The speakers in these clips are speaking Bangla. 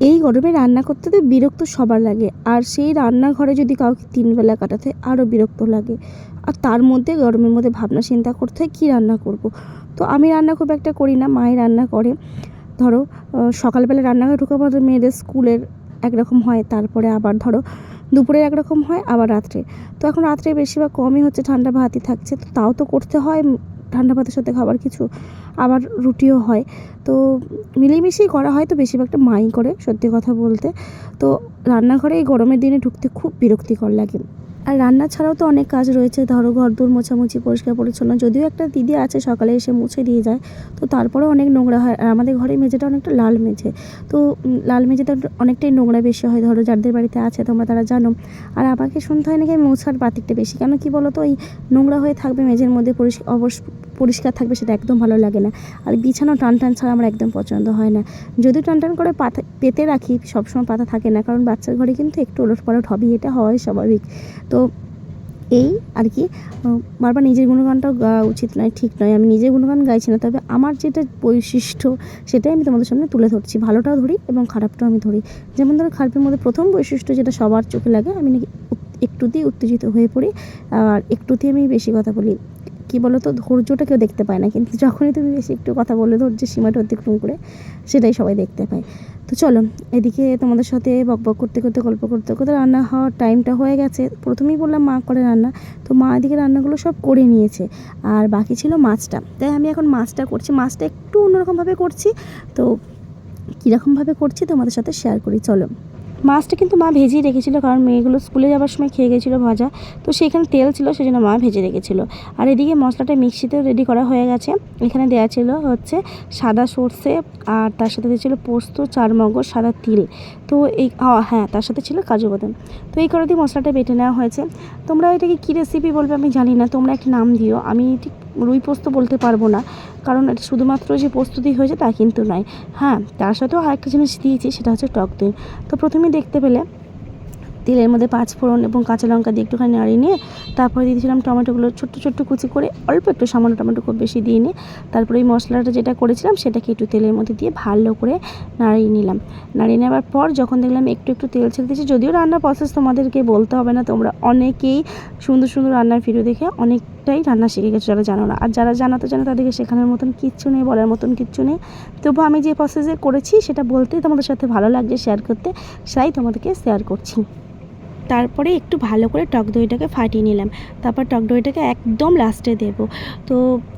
এই গরমে রান্না করতে তো বিরক্ত সবার লাগে, আর সেই রান্নাঘরে যদি কাউকে 3 বেলা কাটাতে আরও বিরক্ত লাগে। আর তার মধ্যে গরমের মধ্যে ভাবনা চিন্তা করতে হয় কী রান্না করব। তো আমি রান্না খুব একটা করি না, মাই রান্না করে। ধরো সকালবেলা রান্নাঘরে ঢোকার পর মেয়েদের স্কুলের একরকম হয়, তারপরে আবার ধরো দুপুরের একরকম হয়, আবার রাত্রে। তো এখন রাত্রে বেশিরভাগ কমই হচ্ছে, ঠান্ডা ভাতই থাকছে, তো তাও তো করতে হয় ঠান্ডা ভাতের সাথে খাবার কিছু, আবার রুটিও হয়। তো মিলেমিশেই করা হয়, তো বেশিরভাগটা মাই করে সত্যি কথা বলতে। তো রান্নাঘরে এই গরমের দিনে ঢুকতে খুব বিরক্তিকর লাগে। আর রান্না ছাড়াও তো অনেক কাজ রয়েছে, ধরো ঘরদোর মোছামুছি, পরিষ্কার পরিচ্ছন্ন। যদিও একটা দিদি আছে সকালে এসে মুছে দিয়ে যায়, তো তারপরেও অনেক নোংরা হয়। আর আমাদের ঘরের মেঝেটা অনেকটা লাল মেঝে, তো লাল মেঝেতে অনেকটাই নোংরা বেশি হয়, ধরো যাদের বাড়িতে আছে তোমরা তারা জানো। আর আমাকে শুনতে হয় নাকি আমি মোছার পাতিকটা বেশি, কেন কি বলো তো, ওই নোংরা হয়ে থাকবে মেঝের মধ্যে, পরিষ্কার থাকবে, সেটা একদম ভালো লাগে না। আর বিছানা টান টান ছাড়া আমার একদম পছন্দ হয় না। যদিও টান টান করে পাতা পেতে রাখি, সবসময় পাতা থাকে না, কারণ বাচ্চার ঘরে কিন্তু একটু ওলটপালট হবেই, এটা হয় স্বাভাবিক। তো এই আর কি, বারবার নিজের গুণগানটাও গাওয়া উচিত নয়, ঠিক নয়। আমি নিজের গুণগান গাইছি না, তবে আমার যেটা বৈশিষ্ট্য সেটাই আমি তোমাদের সামনে তুলে ধরছি। ভালোটাও ধরি এবং খারাপটাও আমি ধরি। যেমন ধরো খারাপের মধ্যে প্রথম বৈশিষ্ট্য যেটা সবার চোখে লাগে, আমি নাকি একটুতেই উত্তেজিত হয়ে পড়ি, আর একটুতেই আমি বেশি কথা বলি। কী বলো তো, ধৈর্যটা কেউ দেখতে পায় না, কিন্তু যখনই তুমি বেশি একটু কথা বলে ধৈর্যের সীমাটা অতিক্রম করে, সেটাই সবাই দেখতে পায়। তো চলো, এদিকে তোমাদের সাথে বকবক করতে করতে, গল্প করতে করতে রান্না হওয়ার টাইমটা হয়ে গেছে। প্রথমেই বললাম মা করে রান্না, তো মা এদিকে রান্নাগুলো সব করে নিয়েছে, আর বাকি ছিল মাছটা। তাই আমি এখন মাছটা করছি। মাছটা একটু অন্যরকমভাবে করছি, তো কীরকমভাবে করছি তোমাদের সাথে শেয়ার করি, চলো। মাছটা কিন্তু মা ভেজেই রেখেছিলো, কারণ মেয়েগুলো স্কুলে যাওয়ার সময় খেয়ে গেছিলো ভাজা, তো সেখানে তেল ছিল, সেজন্য মা ভেজে রেখেছিলো। আর এদিকে মশলাটা মিক্সিতেও রেডি করা হয়ে গেছে। এখানে দেওয়া ছিল হচ্ছে সাদা সর্ষে, আর তার সাথে দিয়েছিলো পোস্ত, চারমগজ, সাদা তিল। তো এই হ্যাঁ, তার সাথে ছিল কাজু বাদাম। তো এই করে দিয়ে মশলাটা বেটে নেওয়া হয়েছে। তোমরা এটাকে কী রেসিপি বলবে আমি জানি না, তোমরা একটা নাম দিও। আমি ঠিক রুই পোস্ত বলতে পারবো না, কারণ এটা শুধুমাত্র যে পোস্ত দিয়ে হয়েছে তা কিন্তু নয়। হ্যাঁ, তার সাথেও আরেকটা জিনিস দিয়েছি, সেটা হচ্ছে টক দই। তো প্রথমে দেখতে পেলে তেলের মধ্যে 5 ফোড়ন এবং কাঁচা লঙ্কা দিয়ে একটুখানি নাড়িয়ে নিয়ে, তারপরে দিয়েছিলাম টমেটোগুলো ছোট্ট ছোট্ট কুচি করে, অল্প একটু, সামান্য টমেটো, খুব বেশি দিয়ে নিয়ে তারপরে এই মশলাটা যেটা করেছিলাম সেটাকে একটু তেলের মধ্যে দিয়ে ভালো করে নাড়িয়ে নিলাম। নাড়িয়ে নেওয়ার পর যখন দেখলাম একটু একটু তেল ছেড়ে দিয়েছি, যদিও রান্নার প্রসেস তোমাদেরকে বলতে হবে না, তোমরা অনেকেই সুন্দর সুন্দর রান্নার ভিডিও দেখে অনেকটাই রান্না শিখে গেছো, যারা জানো না। আর যারা জানাতে জানো তাদেরকে শেখানোর মতন কিচ্ছু নেই, বলার মতন কিচ্ছু নেই। তবু আমি যে প্রসেসে করেছি সেটা বলতেই তোমাদের সাথে ভালো লাগছে শেয়ার করতে, সেটাই তোমাদেরকে শেয়ার করছি। তারপরে একটু ভালো করে টক দইটাকে ফাটিয়ে নিলাম, তারপর টক দইটাকে একদম লাস্টে দেব। তো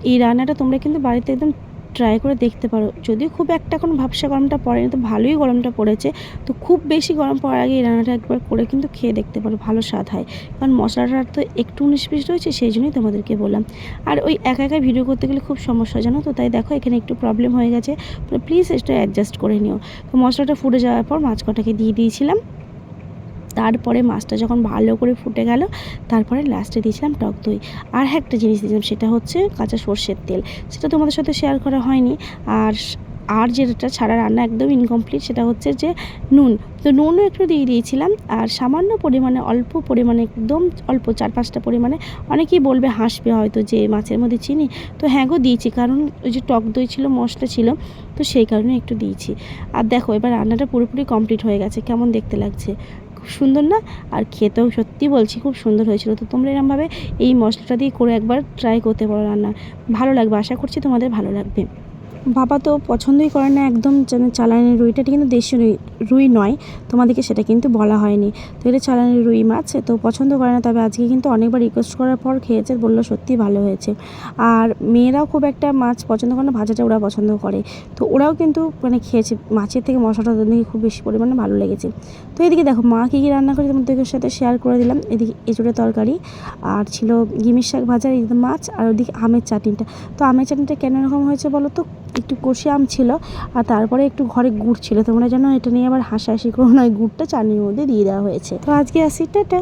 এই রান্নাটা তোমরা কিন্তু বাড়িতে একদম ট্রাই করে দেখতে পারো। যদিও খুব একটা কোনো ভাবসা গরমটা পড়েনি, তো ভালোই গরমটা পড়েছে, তো খুব বেশি গরম পড়ার আগে এই রান্নাটা একবার করে কিন্তু খেয়ে দেখতে পারো, ভালো স্বাদ হয়। কারণ মশলাটা তো একটু 19-20 রয়েছে, সেই জন্যই তোমাদেরকে বললাম। আর ওই একা একা ভিডিও করতে গেলে খুব সমস্যা, জানো তো, তাই দেখো এখানে একটু প্রবলেম হয়ে গেছে, প্লিজ এটা অ্যাডজাস্ট করে নিও। তো মশলাটা ফুটে যাওয়ার পর মাছ কটাকে দিয়ে দিয়েছিলাম। তারপরে মাছটা যখন ভালো করে ফুটে গেল, তারপরে লাস্টে দিয়েছিলাম টক দই। আর একটা জিনিস দিয়েছিলাম, সেটা হচ্ছে কাঁচা সর্ষের তেল। সেটা তোমাদের সাথে শেয়ার করা হয়নি। আর যেটা ছাড়া রান্না একদম ইনকমপ্লিট, সেটা হচ্ছে যে নুন। তো নুনও একটু দিয়ে দিয়েছিলাম, আর সামান্য পরিমাণে, অল্প পরিমাণে, একদম অল্প, 4-5টা পরিমাণে। অনেকেই বলবে হাসবে হয়তো যে মাছের মধ্যে চিনি, তো হ্যাঁ গো দিয়েছি, কারণ ওই যে টক দই ছিল, মশলা ছিল, তো সেই কারণে একটু দিয়েছি। আর দেখো এবার রান্নাটা পুরোপুরি কমপ্লিট হয়ে গেছে, কেমন দেখতে লাগছে, খুব সুন্দর না? আর খেতেও সত্যি বলছি খুব সুন্দর হয়েছিল। তো তোমরা এরকমভাবে এই মশলাটা দিয়ে করে একবার ট্রাই করতে পারো রান্না, ভালো লাগবে, আশা করছি তোমাদের ভালো লাগবে। বাবা তো পছন্দই করে না একদম, চালানি রুইটা কিন্তু দেশি রুই নয়, তোমাদেরকে সেটা কিন্তু বলা হয়নি। তো এটা চালানি রুই মাছ, তো পছন্দ করে না। তবে আজকে কিন্তু অনেকবার রিকোয়েস্ট করার পর খেয়েছে, বললো সত্যিই ভালো হয়েছে। আর মেয়েরাও খুব একটা মাছ পছন্দ করে না, ভাজাটা ওরা পছন্দ করে, তো ওরাও কিন্তু মানে খেয়েছে। মাছের থেকে মশলাটা ওদেরকে খুব বেশি পরিমাণে ভালো লেগেছে। তো এদিকে দেখো মা কী কী রান্না করে তোমাদের সাথে শেয়ার করে দিলাম। এদিকে এঁচোড়ের তরকারি, আর ছিল গিমির শাক ভাজা, এদিকে মাছ, আর ওদিকে আমের চাটনিটা। তো আমের চাটনিটা কেন এরকম হয়েছে বলো তো, একটু কষি আম ছিল, আর তারপরে একটু ঘরে গুড় ছিল। তোমরা জানো এটা নিয়ে আবার হাসাহাসি করো না, ওই গুড়টা চাটনির মধ্যে দিয়ে দেওয়া হয়েছে। তো আজকে আসি, টাটা।